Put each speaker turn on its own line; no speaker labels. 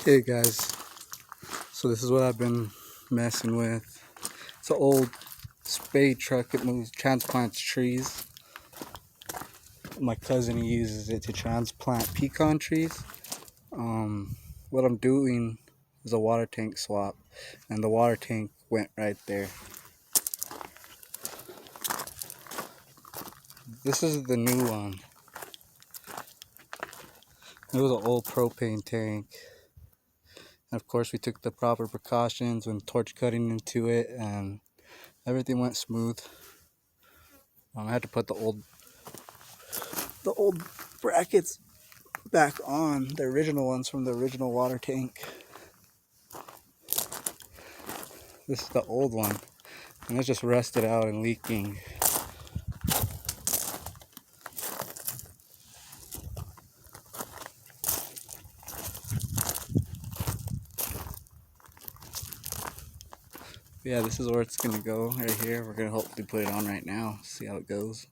Hey guys, so this is what I've been messing with. It's an old spade truck. It moves, transplants trees. My cousin, he uses it to transplant pecan trees. What I'm doing is a water tank swap, and the water tank went right there. This is the new one. It was an old propane tank. And of course, we took the proper precautions when torch cutting into it, and everything went smooth. I had to put the old brackets back on, the original ones from the original water tank. This is the old one, and it's just rusted out and leaking. Yeah, this is where it's gonna go right here. We're gonna hopefully put it on right now, see how it goes.